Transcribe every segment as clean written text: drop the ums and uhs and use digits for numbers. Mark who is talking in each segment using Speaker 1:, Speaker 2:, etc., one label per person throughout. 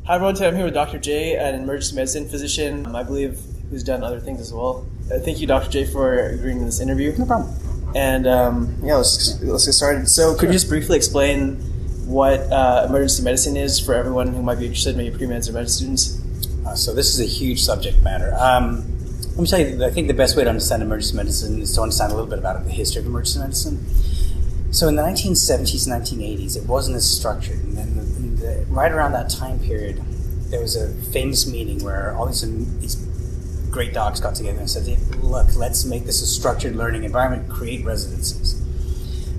Speaker 1: Hi everyone, today I'm here with Dr. J, an emergency medicine physician, I believe, who's done other things as well. Thank you, Dr. J, for agreeing to this interview.
Speaker 2: No problem.
Speaker 1: And let's get started. So could you just briefly explain what emergency medicine is for everyone who might be interested, maybe pre-meds or med students?
Speaker 2: So this is a huge subject matter. Let me tell you, I think the best way to understand emergency medicine is to understand a little bit about the history of emergency medicine. So in the 1970s, 1980s, it wasn't as structured. And then right around that time period, there was a famous meeting where all these great docs got together and said, look, let's make this a structured learning environment, create residencies.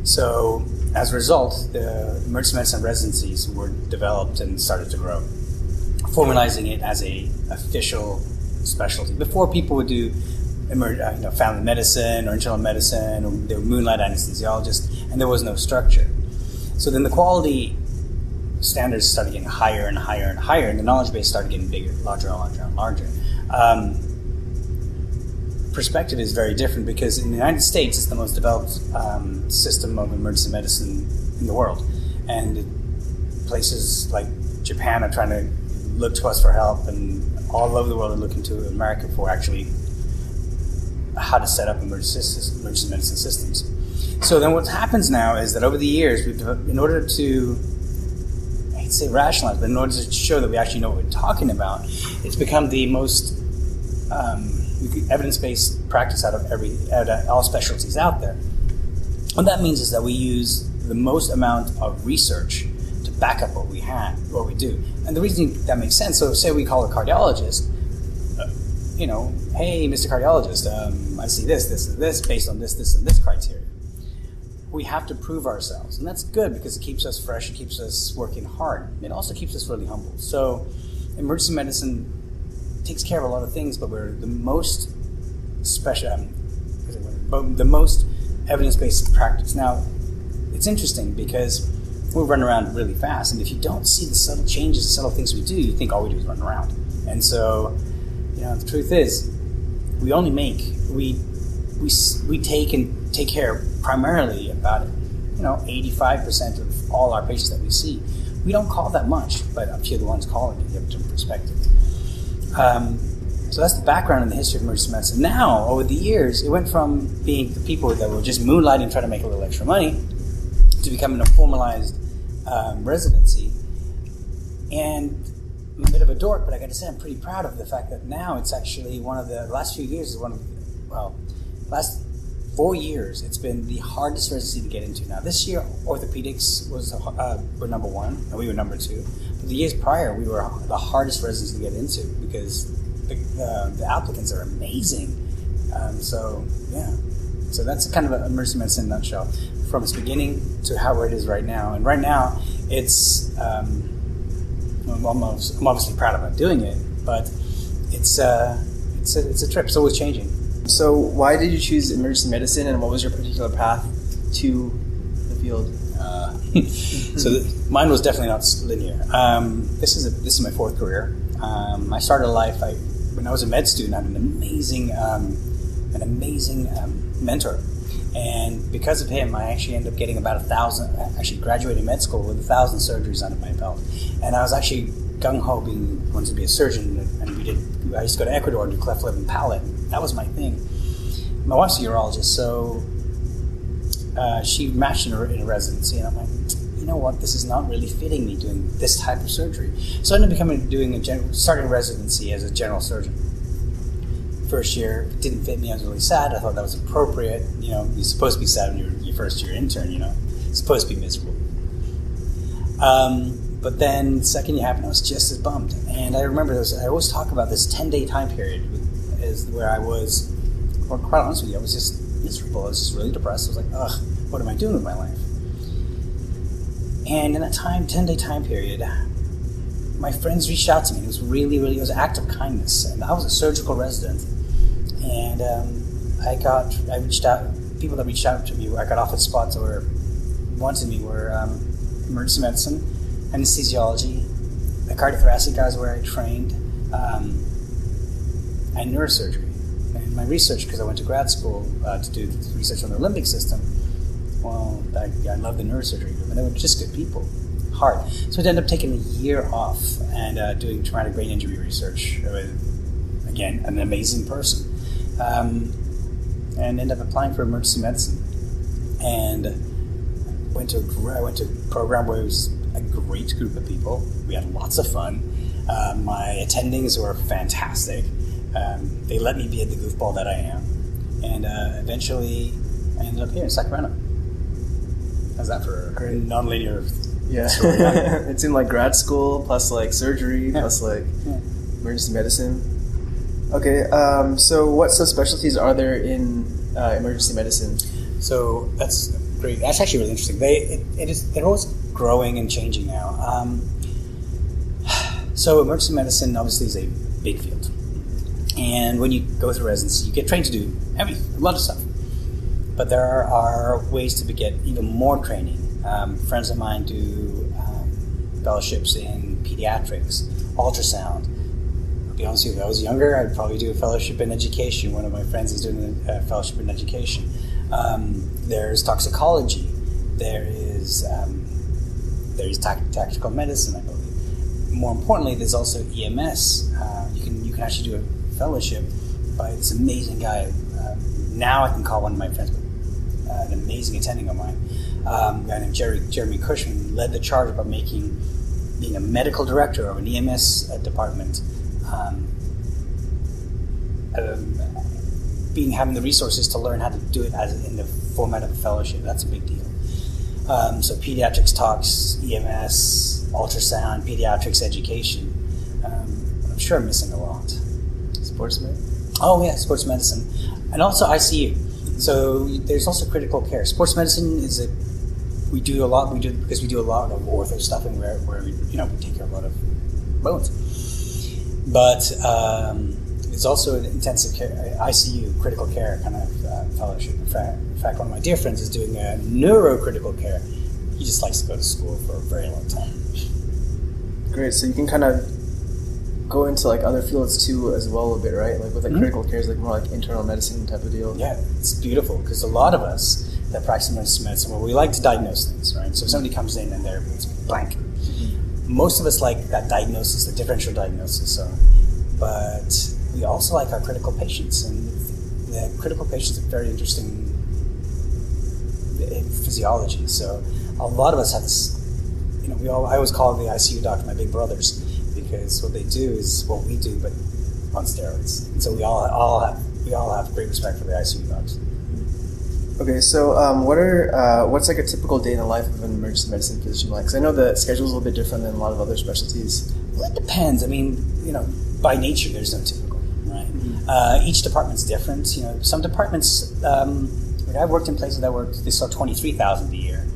Speaker 2: So as a result, the emergency medicine residencies were developed and started to grow, formalizing it as a official specialty. Before, people would do family medicine or internal medicine, or they were moonlight anesthesiologists, and there was no structure. So then the quality standards started getting higher and higher and higher, and the knowledge base started getting bigger, larger and larger and larger. Perspective is very different because in the United States, it's the most developed system of emergency medicine in the world. And places like Japan are trying to look to us for help, and all over the world are looking to America for actually how to set up emergency medicine systems. So then what happens now is that over the years, in order to, I hate to say rationalize, but in order to show that we actually know what we're talking about, it's become the most evidence-based practice out of all specialties out there. What that means is that we use the most amount of research to back up what we do. And the reason that makes sense, so say we call a cardiologist, hey, Mr. Cardiologist, I see this, based on this, and this criteria. We have to prove ourselves, and that's good because it keeps us fresh, it keeps us working hard. It also keeps us really humble. So emergency medicine takes care of a lot of things, but we're the most the most evidence-based practice. Now, it's interesting because we run around really fast, and if you don't see the subtle changes, the subtle things we do, you think all we do is run around. And so, the truth is, we take care primarily about 85% of all our patients that we see. We don't call that much, but I'm sure the ones calling it give it some perspective. So that's the background in the history of emergency medicine. Now, over the years, it went from being the people that were just moonlighting and trying to make a little extra money to becoming a formalized residency. And I'm a bit of a dork, but I got to say I'm pretty proud of the fact that now it's actually last 4 years, it's been the hardest residency to get into. Now, this year, orthopedics were number one, and we were number two. But the years prior, we were the hardest residency to get into because the applicants are amazing. So that's kind of an emergency medicine in a nutshell, from its beginning to how it is right now. And right now, it's I'm obviously proud about doing it, but it's a trip. It's always changing.
Speaker 1: So why did you choose emergency medicine, and what was your particular path to the field?
Speaker 2: Mine was definitely not linear. This is my fourth career. I started life when I was a med student. I had an amazing mentor, and because of him, I actually ended up getting about 1,000. Actually, graduating med school with 1,000 surgeries under my belt, and I was actually gung ho wanted to be a surgeon, and I used to go to Ecuador and do cleft lip and palate. That was my thing. My wife's a urologist, so she matched in a residency, and I'm like, you know what? This is not really fitting me doing this type of surgery. So I ended up starting residency as a general surgeon. First year, it didn't fit me. I was really sad. I thought that was appropriate. You're supposed to be sad when you're your first year intern. You're supposed to be miserable. But then second year happened, I was just as bummed. And I remember I always talk about this 10-day time period where I was, or quite honest with you, I was just miserable. I was just really depressed. I was like, ugh, what am I doing with my life? And in that 10-day time period, my friends reached out to me. It was really, really, it was an act of kindness. And I was a surgical resident. And people that reached out to me, I got offered spots that wanted me were emergency medicine, anesthesiology, the cardiothoracic guys where I trained, and neurosurgery. And my research, because I went to grad school to do research on the limbic system, well, I love the neurosurgery group, and they were just good people. hard. So I ended up taking a year off and doing traumatic brain injury research with, again, an amazing person. And ended up applying for emergency medicine. And I went to a program where it was a great group of people. We had lots of fun. My attendings were fantastic. They let me be the goofball that I am. And eventually I ended up here in Sacramento. How's that for a non-linear story?
Speaker 1: It's in like grad school, plus like surgery, plus like emergency medicine. Okay, so what subspecialties are there in emergency medicine?
Speaker 2: So that's great. That's actually really interesting. They're always growing and changing now. So emergency medicine obviously is a big field. And when you go through residency, you get trained to do a lot of stuff. But there are ways to get even more training. Friends of mine do fellowships in pediatrics, ultrasound. I'll be honest with you, if I was younger, I'd probably do a fellowship in education. One of my friends is doing a fellowship in education. There's toxicology. There's tactical medicine, I believe. More importantly, there's also EMS. You can actually do a fellowship by this amazing guy. Now I can call one of my friends, an amazing attending of mine, a guy named Jeremy Cushman, led the charge about being a medical director of an EMS department, having the resources to learn how to do it in the format of a fellowship. That's a big deal. So pediatrics, tox, EMS, ultrasound, pediatrics education. I'm sure I'm missing a lot.
Speaker 1: Sports medicine?
Speaker 2: Oh yeah, sports medicine. And also ICU. So there's also critical care. Sports medicine we do a lot because we do a lot of ortho stuff and where we take care of a lot of bones. But it's also an intensive care, ICU, critical care kind of fellowship. In fact, one of my dear friends is doing a neurocritical care. He just likes to go to school for a very long time.
Speaker 1: Great. So you can kind of go into like other fields too as well a bit, right? Like with like critical care is like more like internal medicine type of deal.
Speaker 2: Yeah, it's beautiful because a lot of us that practice emergency medicine, well, we like to diagnose things, right? So if somebody comes in and it's blank. Most of us like that diagnosis, the differential diagnosis. But we also like our critical patients, and the critical patients are very interesting physiology. So a lot of us have this, I always call the ICU doctor my big brothers, because what they do is what we do, but on steroids. And so we all have great respect for the ICU docs.
Speaker 1: Okay, so what's like a typical day in the life of an emergency medicine physician like? Because I know the schedule's a little bit different than a lot of other specialties.
Speaker 2: Well, it depends. I mean, by nature, there's no typical, right? Each department's different. Some departments, I've worked in places they saw 23,000 a year.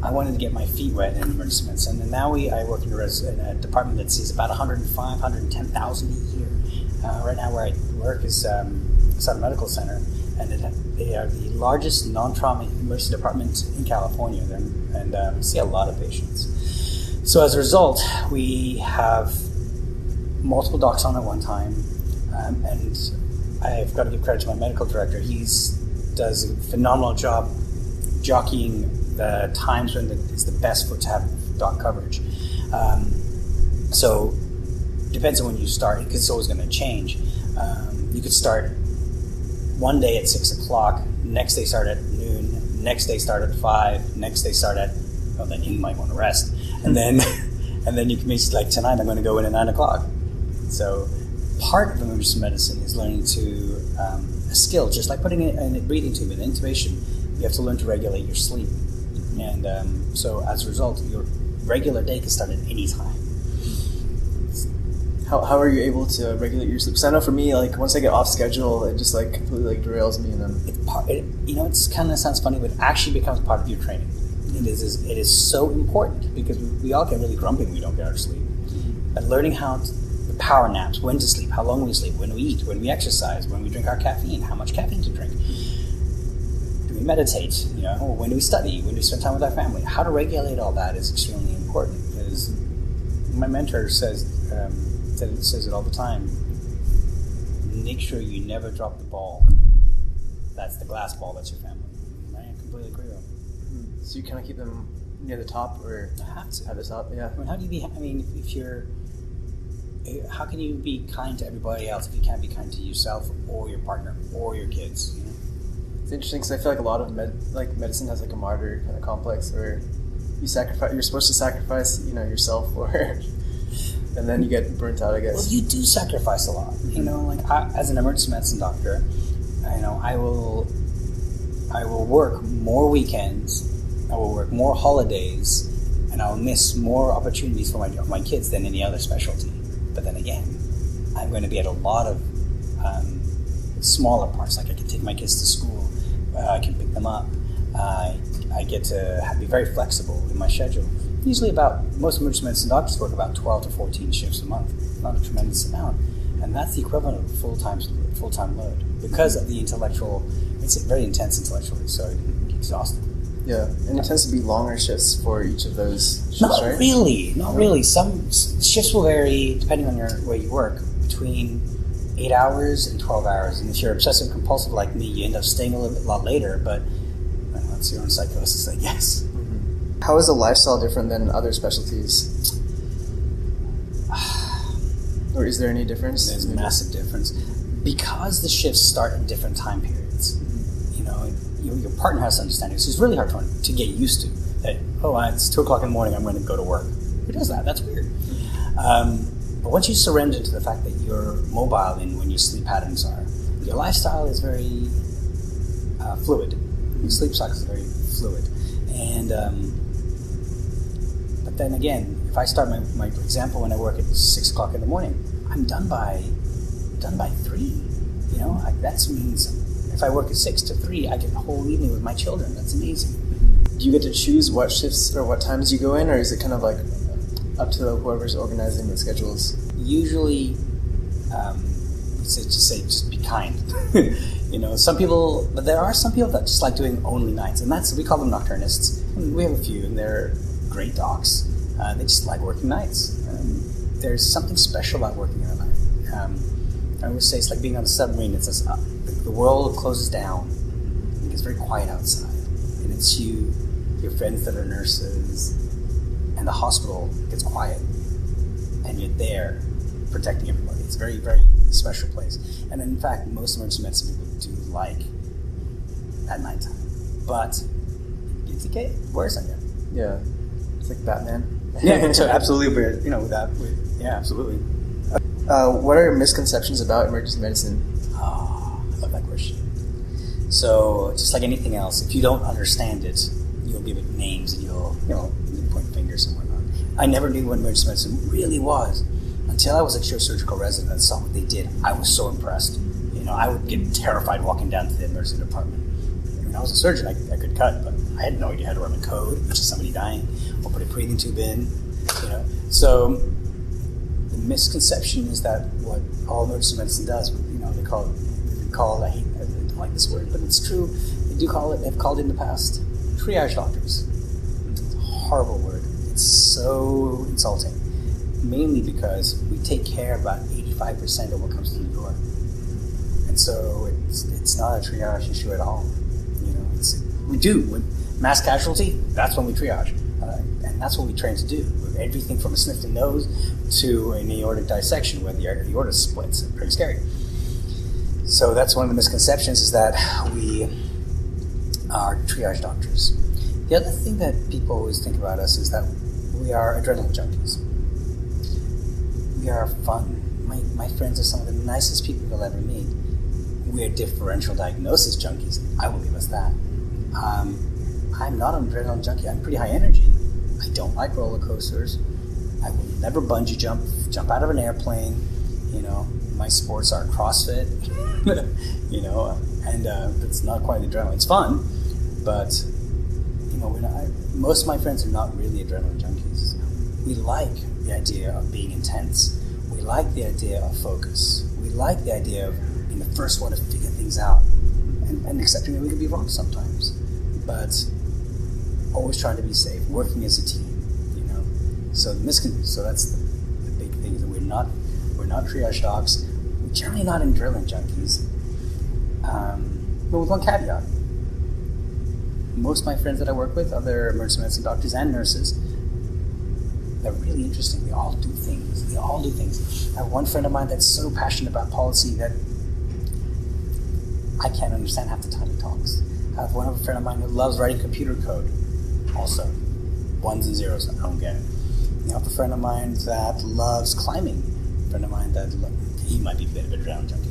Speaker 2: I wanted to get my feet wet in emergency medicine, and now I work in a department that sees about 105,000, 110,000 a year. Right now, where I work is Southern Medical Center, and they are the largest non-trauma emergency department in California, and we see a lot of patients. So as a result, we have multiple docs on at one time, and I've got to give credit to my medical director. He does a phenomenal job jockeying the times when it's the best to have doc coverage. So depends on when you start, because it's always going to change. You could start one day at 6 o'clock, next day start at noon, next day start at 5, next day start at, well, then you might want to rest. And then you can be like, tonight I'm going to go in at 9 o'clock. So part of emergency medicine is learning to, a skill, just like putting in a breathing tube, an intubation, you have to learn to regulate your sleep. And so as a result, your regular day can start at any time.
Speaker 1: How are you able to regulate your sleep? Because I know for me, like once I get off schedule, it just like completely like derails me. And then
Speaker 2: it's kind of sounds funny, but it actually becomes part of your training. It is so important because we all get really grumpy when we don't get our sleep. But learning the power naps, when to sleep, how long we sleep, when we eat, when we exercise, when we drink our caffeine, how much caffeine to drink. Do we meditate? When do we study? When do we spend time with our family? How to regulate all that is extremely important because my mentor says it all the time. Make sure you never drop the ball. That's the glass ball. That's your family. I completely agree with him.
Speaker 1: So you kind of keep them near the top or at the top? Yeah.
Speaker 2: I mean, how do you be? I mean, if you're, how can you be kind to everybody else if you can't be kind to yourself or your partner or your kids? You know?
Speaker 1: It's interesting because I feel like a lot of medicine has like a martyr kind of complex where you're supposed to sacrifice, yourself, or and then you get burnt out, I guess.
Speaker 2: Well, you do sacrifice a lot. You know, like as an emergency medicine doctor, I will work more weekends, I will work more holidays, and I'll miss more opportunities for my kids than any other specialty. But then again, I'm going to be at a lot of smaller parts. Like I can take my kids to school, I can pick them up. I get to be very flexible in my schedule. Usually most emergency medicine doctors work about 12 to 14 shifts a month. Not a tremendous amount. And that's the equivalent of a full-time load. Because of the intellectual, it's very intense intellectually, so you get exhausted.
Speaker 1: Yeah, and it tends to be longer shifts for each of those shifts,
Speaker 2: Not
Speaker 1: right?
Speaker 2: Not really. Some shifts will vary, depending on where you work, between 8 hours and 12 hours. And if you're obsessive compulsive like me, you end up staying a lot later, but that's your own psychosis, I guess.
Speaker 1: Mm-hmm. How is the lifestyle different than other specialties? Or is there any difference?
Speaker 2: There's a massive difference. Because the shifts start in different time periods, your partner has to understand it. So it's really hard to get used to. That, it's 2 o'clock in the morning, I'm going to go to work. Who does that? That's weird. But once you surrender to the fact that you're mobile in when your sleep patterns are, your lifestyle is very fluid. Your sleep cycle is very fluid. And but then again, if I start my example when I work at 6 o'clock in the morning, I'm done by 3. That means if I work at 6 to 3, I get the whole evening with my children. That's amazing.
Speaker 1: Do you get to choose what shifts or what times you go in, or is it kind of like up to whoever's organizing the schedules?
Speaker 2: Usually, just be kind. Some people, but there are some people that just like doing only nights, and we call them nocturnists. And we have a few, and they're great docs. They just like working nights. There's something special about working in a night. I always say it's like being on a submarine. It's just, the world closes down. It gets very quiet outside, and it's your friends that are nurses, and the hospital gets quiet, and you're there protecting everybody. It's a very, very special place. And in fact, most emergency medicine people do like at nighttime, but it's okay. It wears on you.
Speaker 1: Yeah, it's like Batman.
Speaker 2: Yeah, so absolutely. Yeah, absolutely.
Speaker 1: What are your misconceptions about emergency medicine?
Speaker 2: Oh, I love that question. So, just like anything else, if you don't understand it, you'll give it names and you'll point fingers and whatnot. I never knew what emergency medicine really was until I was a surgical resident and saw what they did. I was so impressed. I would get terrified walking down to the emergency department. When I was a surgeon, I could cut, but I had no idea how to run a code, which is somebody dying, or put a breathing tube in. So the misconception is that what all emergency medicine does, they call it, I don't like this word, but it's true. They've called it in the past triage doctors. It's a horrible word. It's so insulting. Mainly because we take care of about 85% of what comes through the door. And so it's not a triage issue at all. We do. With mass casualty, that's when we triage. And that's what we train to do. With everything from a sniffed nose to an aortic dissection where the aorta splits. It's pretty scary. So that's one of the misconceptions, is that we are triage doctors. The other thing that people always think about us is that we are adrenaline junkies. We are fun. My friends are some of the nicest people you'll ever meet. We are differential diagnosis junkies. I will give us that. I'm not an adrenaline junkie. I'm pretty high energy. I don't like roller coasters. I will never bungee jump out of an airplane. My sports are CrossFit. And it's not quite adrenaline. It's fun, but most of my friends are not really adrenaline junkies. We like the idea of being intense. We like the idea of focus. We like the idea of being the first one to figure things out and accepting that we can be wrong sometimes. But always trying to be safe, working as a team, So that's the big thing, that we're not triage docs. We're generally not adrenaline junkies. But with one caveat. most of my friends that I work with, other emergency medicine doctors and nurses, they're really interesting. They all do things. I have one friend of mine that's so passionate about policy that I can't understand half the time he talks. I have one friend of mine who loves writing computer code, also. Ones and zeros, I don't get it. I have a friend of mine that loves climbing. A friend of mine that he might be a bit of a drown junkie.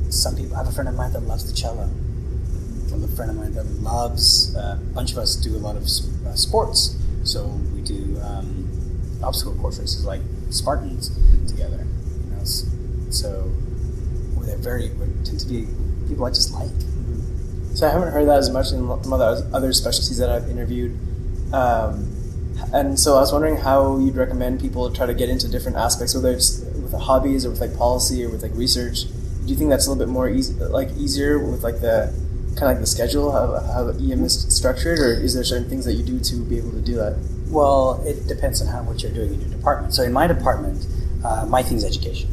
Speaker 2: Some people. I have a friend of mine that loves the cello. I have a friend of mine that loves. A bunch of us do a lot of sports, so we do obstacle course races like Spartans together. So we tend to be people I just like.
Speaker 1: So I haven't heard that as much in some of the other specialties that I've interviewed. And so I was wondering how you'd recommend people try to get into different aspects, whether it's with the hobbies or with like policy or with like research. Do you think that's a little bit more easier with like the kind of like the schedule, how the EM is structured, or is there certain things that you do to be able to do that?
Speaker 2: Well, it depends on what you're doing in your department. So in my department, my thing is education.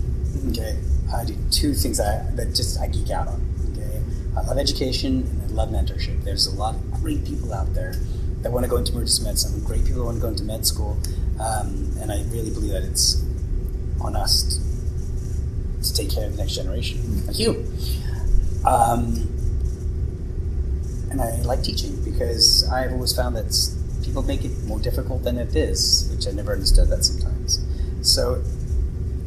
Speaker 2: Okay, I do two things that I geek out on. Okay, I love education and I love mentorship. There's a lot of great people out there that want to go into emergency medicine, great people who want to go into med school, and I really believe that it's on us to take care of the next generation, like you. And I like teaching because I've always found that people make it more difficult than it is, which I never understood that sometimes. So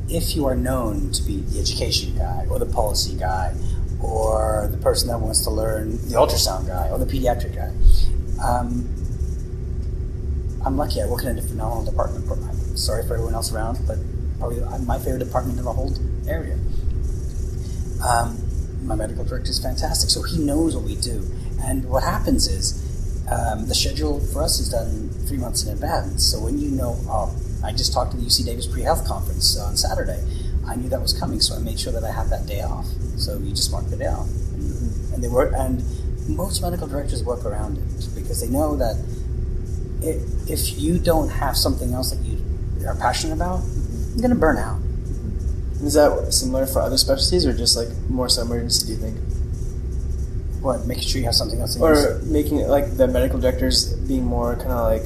Speaker 2: if you are known to be the education guy or the policy guy or the person that wants to learn the ultrasound guy or the pediatric guy, I'm lucky. I work in a phenomenal department. I'm sorry for everyone else around, but probably my favorite department in the whole area. My medical director is fantastic, so he knows what we do. And what happens is the schedule for us is done 3 months in advance. So when you know, I just talked to the UC Davis pre-health conference on Saturday. I knew that was coming, so I made sure that I had that day off. So you just mark the day off, and they work. And most medical directors work around it because they know that if you don't have something else that you are passionate about, you're going to burn out.
Speaker 1: Is that similar for other specialties, or just like more so emergency, do you think?
Speaker 2: What, making sure you have something else?
Speaker 1: Or making it like the medical directors being more kind of like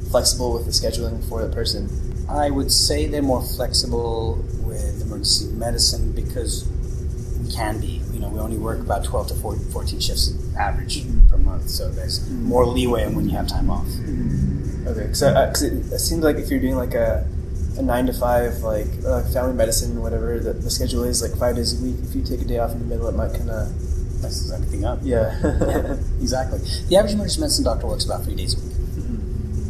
Speaker 1: flexible with the scheduling for the person?
Speaker 2: I would say they're more flexible with emergency medicine because we can be. We only work about 12 to 14 shifts average per month, so there's more leeway when you have time off.
Speaker 1: Okay, because it seems like if you're doing like a 9 to 5, like family medicine or whatever, the schedule is like 5 days a week. If you take a day off in the middle, it might kind of
Speaker 2: messes everything up.
Speaker 1: Yeah.
Speaker 2: Yeah, exactly. The average emergency medicine doctor works about 3 days a week.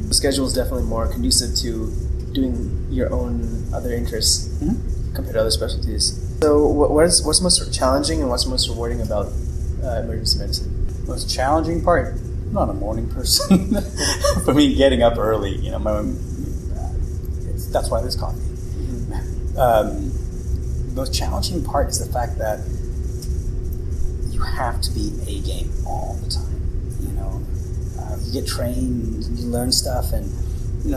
Speaker 1: The schedule is definitely more conducive to doing your own other interests compared to other specialties. So what's most challenging and what's most rewarding about emergency medicine?
Speaker 2: Most challenging part? I'm not a morning person. For me, getting up early, that's why there's coffee. The most challenging part is the fact that you have to be A game all the time. You get trained, you learn stuff, and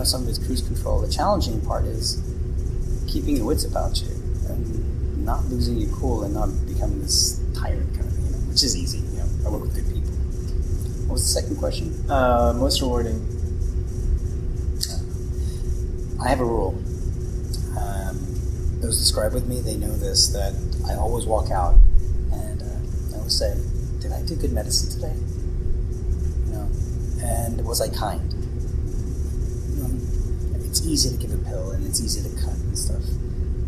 Speaker 2: some of it's cruise control. The challenging part is keeping your wits about you and not losing your cool and not becoming this tyrant kind of thing, which is easy. I work with good people. What was the second question?
Speaker 1: Most rewarding.
Speaker 2: I have a rule. Those that scribe with me, they know this, that I always walk out and I always say, did I do good medicine today? And was I kind? It's easy to give a pill and it's easy to cut and stuff.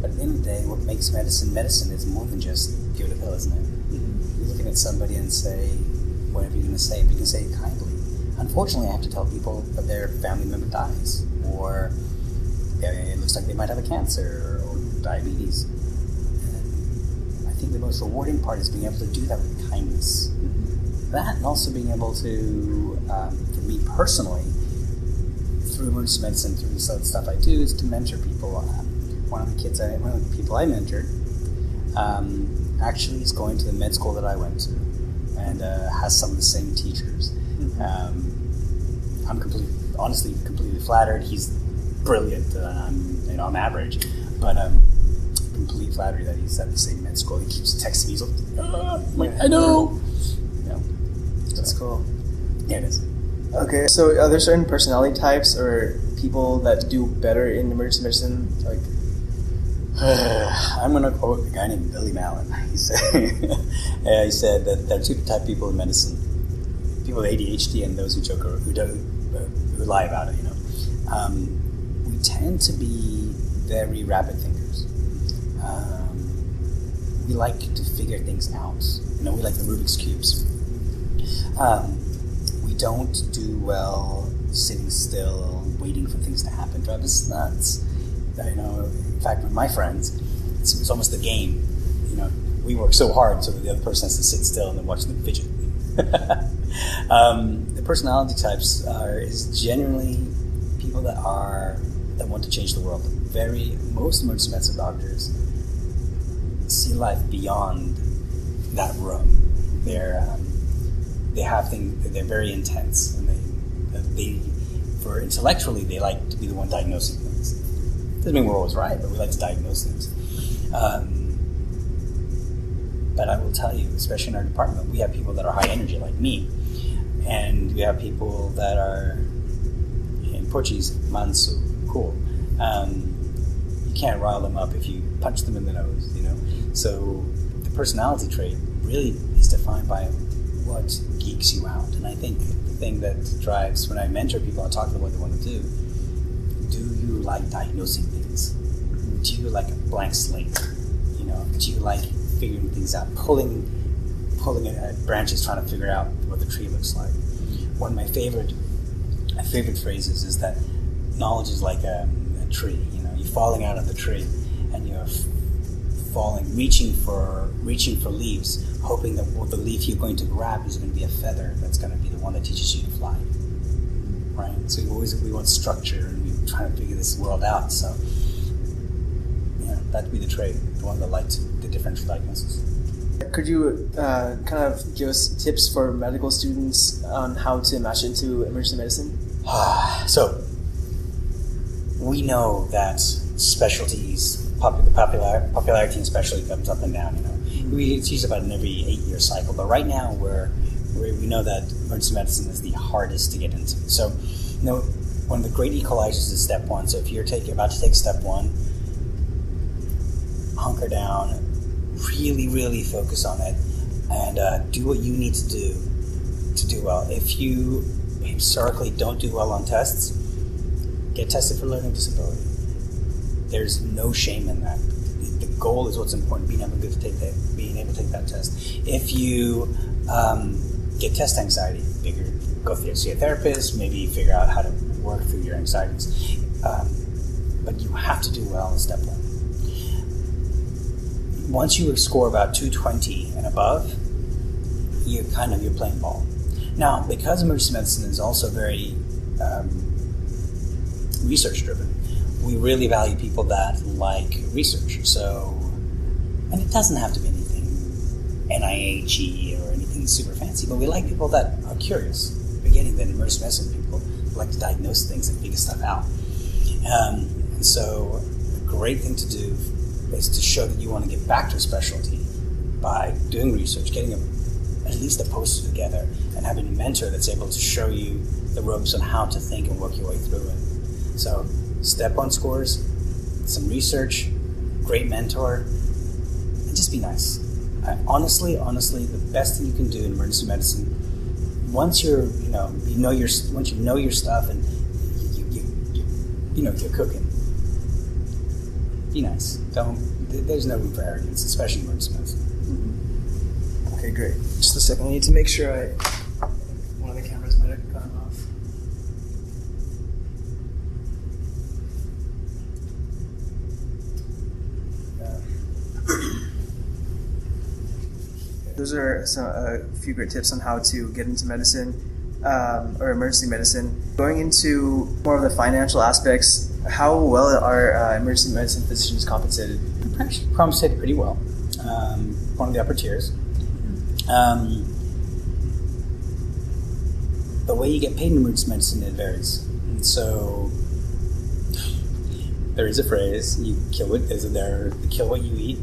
Speaker 2: But at the end of the day, what makes medicine is more than just give it a pill, isn't it? You're looking at somebody and say, whatever you're going to say, but you can say it kindly. Unfortunately, I have to tell people that their family member dies, or it looks like they might have a cancer or diabetes. And I think the most rewarding part is being able to do that with kindness. That, and also being able to, for me personally, through emergency medicine, through the stuff I do, is to mentor people. One of the people I mentored actually is going to the med school that I went to, and has some of the same teachers. I'm honestly completely flattered. He's brilliant. I'm average, but completely flattered that he's at the same med school. He keeps texting me. He's like, I know.
Speaker 1: That's cool.
Speaker 2: Yeah, it is.
Speaker 1: Okay, so are there certain personality types or people that do better in emergency medicine? Like,
Speaker 2: I'm going to quote a guy named Billy Mallon. He said that there are two type of people in medicine: people with ADHD and those who lie about it. We tend to be very rapid thinkers. We like to figure things out. We like the Rubik's cubes. We don't do well sitting still, waiting for things to happen. Drive us nuts. In fact, with my friends, it's almost a game. We work so hard so that the other person has to sit still and then watch them fidget. The personality types is generally people that want to change the world. Most emergency medicine doctors see life beyond that room. They're very intense, and for intellectually, they like to be the one diagnosing things. Doesn't mean we're always right, but we like to diagnose things. But I will tell you, especially in our department, we have people that are high energy like me, and we have people that are, in Portuguese, manso, cool. You can't rile them up if you punch them in the nose, So the personality trait really is defined by what geeks you out. And I think the thing that drives, when I mentor people, I talk to them what they want to do you like diagnosing things? Do you like a blank slate? Do you like figuring things out, pulling at branches, trying to figure out what the tree looks like? One of my favorite phrases is that knowledge is like a tree. You're falling out of the tree, and you're reaching for leaves, hoping that the leaf you're going to grab is going to be a feather that's going to be the one that teaches you to fly. Right? So we want structure, and we're trying to figure this world out. So, that'd be the trait, the one that liked the differential diagnosis.
Speaker 1: Could you kind of give us tips for medical students on how to match into emergency medicine?
Speaker 2: So, we know that specialties, the popularity in specialty comes up and down. It's usually about an every 8-year cycle. But right now, we know that emergency medicine is the hardest to get into. So, one of the great equalizers is step one. So if you're about to take step one, hunker down, really, really focus on it, and do what you need to do well. If you historically don't do well on tests, get tested for learning disability. There's no shame in that. The goal is what's important, being able to take that test. If you get test anxiety, go see a therapist, maybe figure out how to work through your anxieties. But you have to do well in step one. Once you score about 220 and above, you're playing ball. Now, because emergency medicine is also very research-driven, we really value people that like research. So, and it doesn't have to be anything NIH-y or anything super fancy, but we like people that are curious. We're getting that emergency medicine people who like to diagnose things and figure stuff out. And so, a great thing to do is to show that you want to get back to a specialty by doing research, getting at least a poster together, and having a mentor that's able to show you the ropes on how to think and work your way through it. So, step one scores, some research, great mentor, and just be nice. Honestly, the best thing you can do in emergency medicine, once you know your stuff and you're cooking, be nice. There's no room for arrogance, especially in emergency medicine.
Speaker 1: Mm-hmm. Okay, great. Just a second. I need to make sure one of the cameras might have gone off. Those are a few great tips on how to get into medicine or emergency medicine. Going into more of the financial aspects, how well are emergency medicine physicians compensated?
Speaker 2: Actually, compensated pretty well. One of the upper tiers. The way you get paid in emergency medicine, it varies. And so there is a phrase: you kill what you eat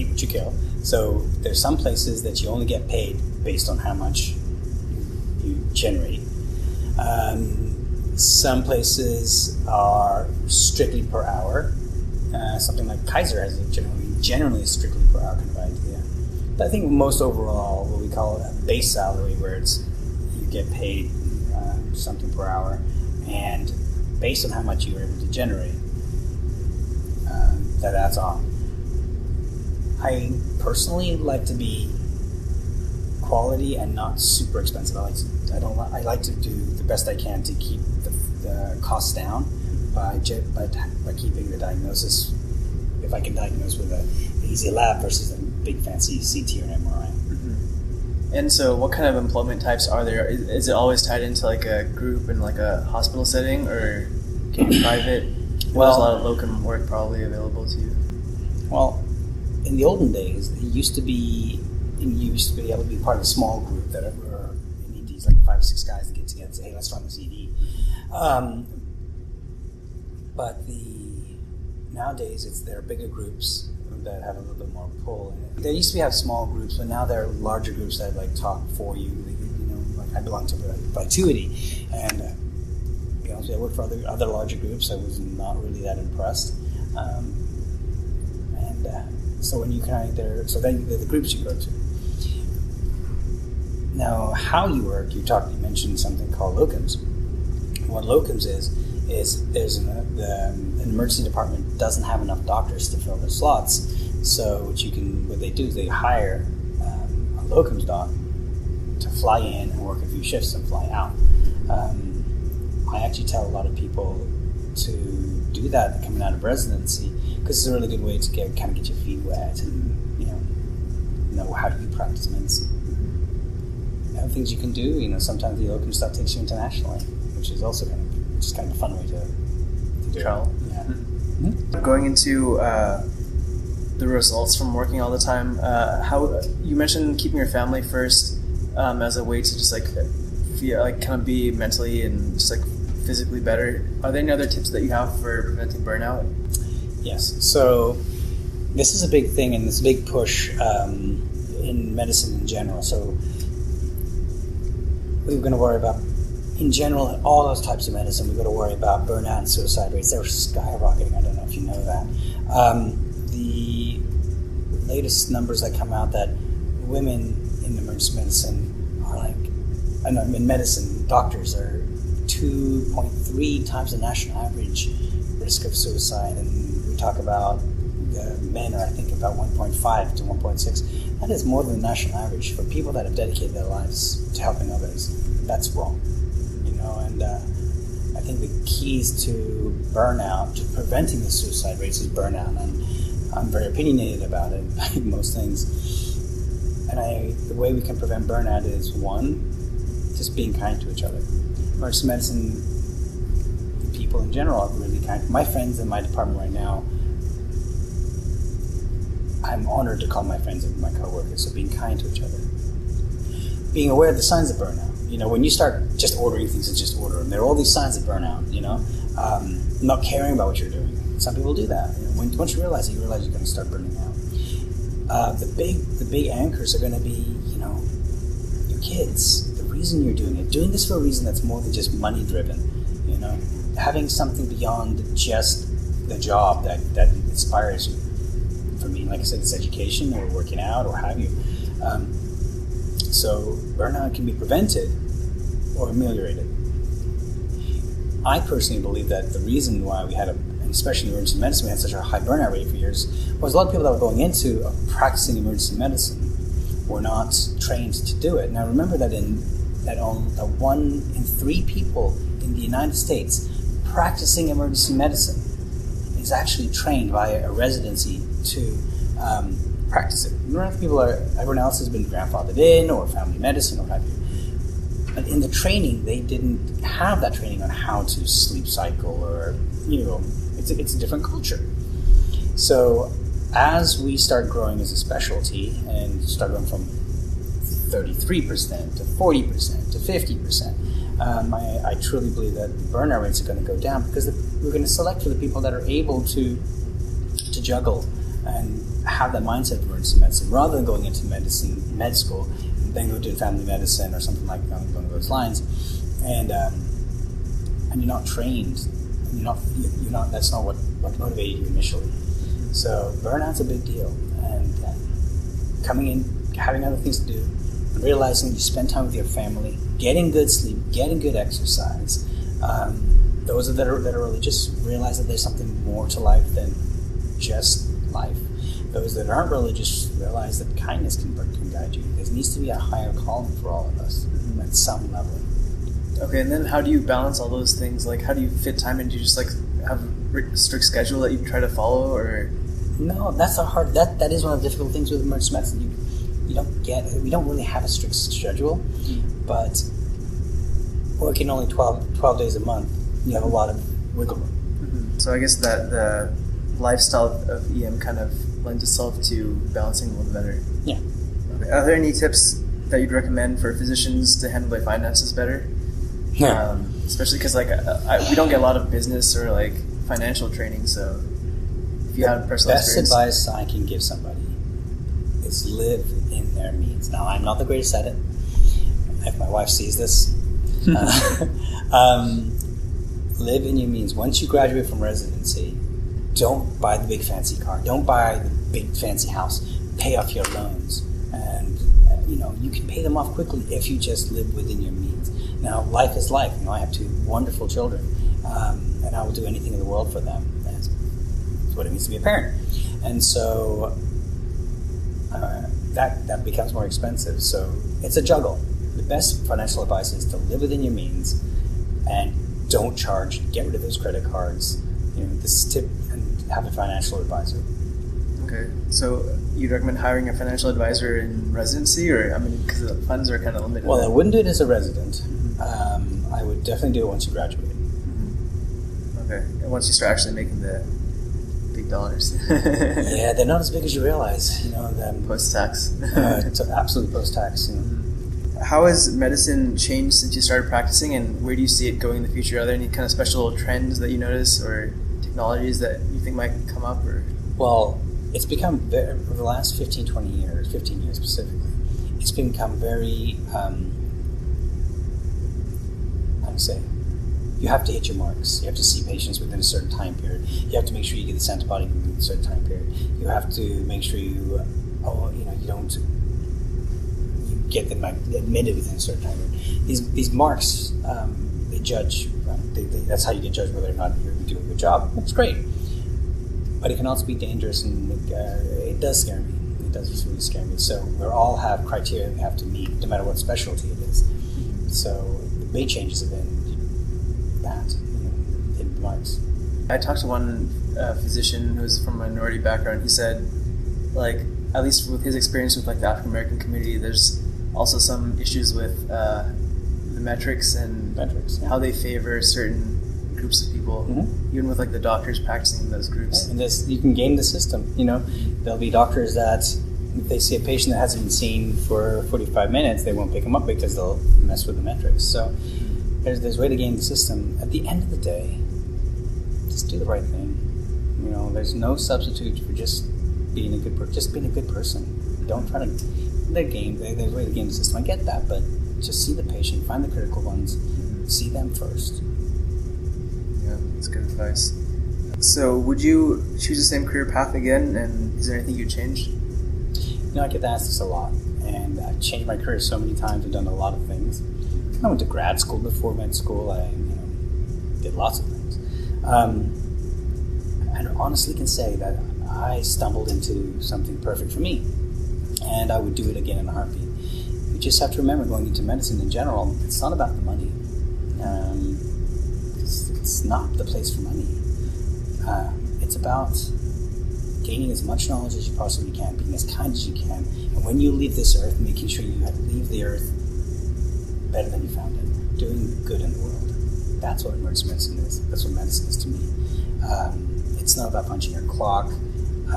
Speaker 2: what you kill. So there's some places that you only get paid based on how much generate. Some places are strictly per hour. Something like Kaiser has a generally strictly per hour kind of idea. But I think most overall, what we call a base salary, where you get paid something per hour, and based on how much you're able to generate, that adds on. I personally like to be quality and not super expensive. I like to do the best I can to keep the costs down by keeping the diagnosis. If I can diagnose with an easy lab versus a big fancy CT or MRI.
Speaker 1: Mm-hmm. And so, what kind of employment types are there? Is it always tied into like a group in like a hospital setting, or can you private? Well, there's a lot of locum work probably available to you.
Speaker 2: Well, in the olden days, you used to be able to be part of a small group that were NEDs, like 5 or 6 guys that get together and say, hey, let's run this ED. But nowadays, there are bigger groups that have a little bit more pull. There used to be small groups, but now there are larger groups that like talk for you. Like I belong to Vituity, and I worked for other larger groups. I was not really that impressed. So when you then they're the groups you go to. Now, how you work, you mentioned something called locums. What locums is there's an emergency department doesn't have enough doctors to fill their slots. So what they do is they hire a locums doc to fly in and work a few shifts and fly out. I actually tell a lot of people to do that coming out of residency, because it's a really good way to get your feet wet and know how to do practice medicine. Other things you can do, sometimes the locum stuff takes you internationally, which is also kind of a fun way to do
Speaker 1: travel.
Speaker 2: Yeah.
Speaker 1: Mm-hmm. Going into the results from working all the time, how you mentioned keeping your family first as a way to just like feel like kind of be mentally and just like physically better. Are there any other tips that you have for preventing burnout?
Speaker 2: Yes. So this is a big thing, and this big push in medicine in general. So we're going to worry about, in general, all those types of medicine, we've got to worry about burnout and suicide rates. They're skyrocketing. I don't know if you know that. The latest numbers that come out that women in emergency medicine are in medicine, doctors are 2.3 times the national average risk of suicide, and we talk about men are, I think, about 1.5 to 1.6. That is more than the national average for people that have dedicated their lives to helping others. That's wrong, and I think the keys to burnout, to preventing the suicide rates, is burnout, and I'm very opinionated about it, like most things. And the way we can prevent burnout is, one, just being kind to each other. Emergency medicine people in general are really kind. My friends in my department right now, I'm honored to call my friends and my coworkers. So being kind to each other, being aware of the signs of burnout. When you start just ordering things and just order them, there are all these signs of burnout. Not caring about what you're doing. Some people do that. Once you realize it, you're going to start burning out. The big anchors are going to be, your kids. The reason you're doing it, doing this for a reason that's more than just money driven. Having something beyond just the job that inspires you. For me, like I said, it's education or working out or have you. So burnout can be prevented or ameliorated. I personally believe that the reason why we had especially in emergency medicine, we had such a high burnout rate for years, was a lot of people that were going into practicing emergency medicine were not trained to do it. Now remember that 1 in 3 people in the United States practicing emergency medicine is actually trained via a residency to practice it. Everyone else has been grandfathered in, or family medicine, or have you. But in the training, they didn't have that training on how to sleep cycle, or it's a different culture. So as we start growing as a specialty and start going from 33% to 40% to 50%, I truly believe that the burnout rates are going to go down, because we're going to select for the people that are able to juggle and have that mindset of emergency medicine, rather than going into med school and then go to family medicine or something like along those lines, and you're not trained. You're not. That's not what motivated you initially. So burnout's a big deal, and coming in, having other things to do, and realizing you spend time with your family, getting good sleep, getting good exercise. Those that are religious realize that there's something more to life than just life. Those that aren't religious realize that kindness can guide you. There needs to be a higher calling for all of us at some level.
Speaker 1: Okay, and then how do you balance all those things? Like, how do you fit time in? Do you just like have a strict schedule that you try to follow, or?
Speaker 2: No, that's that is one of the difficult things with emergency medicine. We don't really have a strict schedule, but working only 12 days a month, you have a lot of wiggle room.
Speaker 1: Mm-hmm. So I guess that the lifestyle of EM kind of lends itself to balancing a little better.
Speaker 2: Yeah.
Speaker 1: Okay. Are there any tips that you'd recommend for physicians to handle their finances better?
Speaker 2: Yeah.
Speaker 1: Especially because we don't get a lot of business or like financial training, so if you have personal experience.
Speaker 2: Best advice I can give somebody is live in their means. Now, I'm not the greatest at it. If my wife sees this, live in your means. Once you graduate from residency, don't buy the big fancy car. Don't buy the big fancy house. Pay off your loans, and you can pay them off quickly if you just live within your means. Now, life is life. I have 2 wonderful children, and I will do anything in the world for them. That's what it means to be a parent. And so that becomes more expensive. So it's a juggle. The best financial advice is to live within your means and don't charge. Get rid of those credit cards. This tip, and have a financial advisor.
Speaker 1: Okay, so you'd recommend hiring a financial advisor in residency, or because the funds are kind of limited?
Speaker 2: Well, I wouldn't do it as a resident. I would definitely do it once you graduate.
Speaker 1: Mm-hmm. Okay, and once you start actually making the big dollars.
Speaker 2: Yeah, they're not as big as you realize.
Speaker 1: Post-tax.
Speaker 2: It's absolutely post-tax.
Speaker 1: How has medicine changed since you started practicing, and where do you see it going in the future? Are there any kind of special trends that you notice, or technologies that you think might come up? Or
Speaker 2: well, it's become over the last 15 years specifically, it's become very, you have to hit your marks. You have to see patients within a certain time period. You have to make sure you get this antibiotic within a certain time period. You have to make sure you get them admitted within a certain time period. These marks, they judge. That's how you get judged whether or not you're doing a good job. It's great. But it can also be dangerous, and it does scare me. It does really scare me. So we all have criteria we have to meet, no matter what specialty it is. So the big changes have been that, in marks.
Speaker 1: I talked to one physician who was from a minority background. He said, at least with his experience with the African American community, there's also some issues with the metrics and how they favor certain groups of people, even with the doctors practicing in those groups.
Speaker 2: And you can game the system. There'll be doctors that if they see a patient that hasn't been seen for 45 minutes, they won't pick them up because they'll mess with the metrics. So there's a way to game the system. At the end of the day, just do the right thing. There's no substitute for just being a good person. Don't try to there's a way to game the system. I get that, but just see the patient, find the critical ones, see them first.
Speaker 1: Yeah, that's good advice. So would you choose the same career path again, and is there anything you'd change?
Speaker 2: I get asked this a lot, and I've changed my career so many times. I've done a lot of things. I went to grad school before med school. I did lots of things. And honestly can say that I stumbled into something perfect for me, and I would do it again in a heartbeat. You just have to remember, going into medicine in general, it's not about the money. It's not the place for money. It's about gaining as much knowledge as you possibly can, being as kind as you can, and when you leave this earth, making sure you leave the earth better than you found it, doing good in the world. That's what emergency medicine is. That's what medicine is to me. It's not about punching your clock.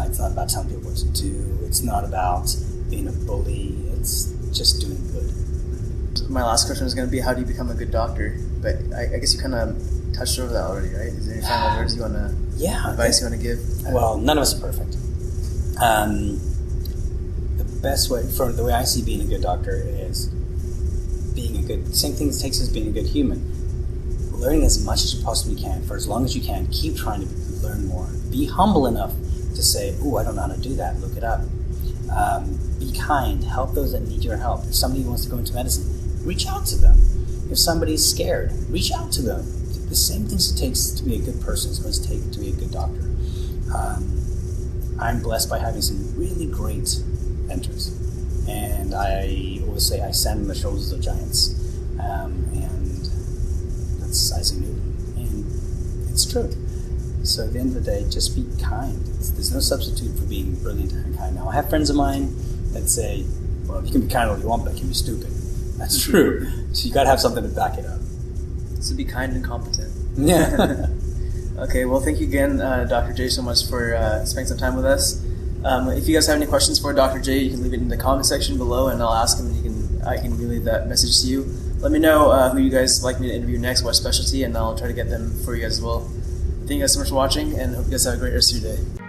Speaker 2: It's not about telling people what to do. It's not about being a bully. It's just doing good.
Speaker 1: My last question was going to be, how do you become a good doctor? But I guess you kind of touched over that already, right? Is there any final words you want to, advice you want to give?
Speaker 2: Well, none of us are perfect. The best way, for the way I see being a good doctor, is being a good, same thing it takes as being a good human. Learning as much as you possibly can for as long as you can. Keep trying to learn more. Be humble enough to say, "Oh, I don't know how to do that. Look it up." Be kind. Help those that need your help. If somebody wants to go into medicine, reach out to them. If somebody's scared, reach out to them. The same things it takes to be a good person is going to take to be a good doctor. I'm blessed by having some really great mentors, and I always say I stand on the shoulders of giants, and that's Isaac Newton, and it's true. So at the end of the day, just be kind. There's no substitute for being brilliant and kind. Now, I have friends of mine that say, "Well, you can be kind all you want, but you can be stupid." That's true. So you got to have something to back it up.
Speaker 1: So be kind and competent.
Speaker 2: Yeah.
Speaker 1: Okay, well, thank you again, Dr. J, so much for spending some time with us. If you guys have any questions for Dr. J, you can leave it in the comment section below, and I'll ask him, and I can relay that message to you. Let me know who you guys like me to interview next, what specialty, and I'll try to get them for you guys as well. Thank you guys so much for watching, and hope you guys have a great rest of your day.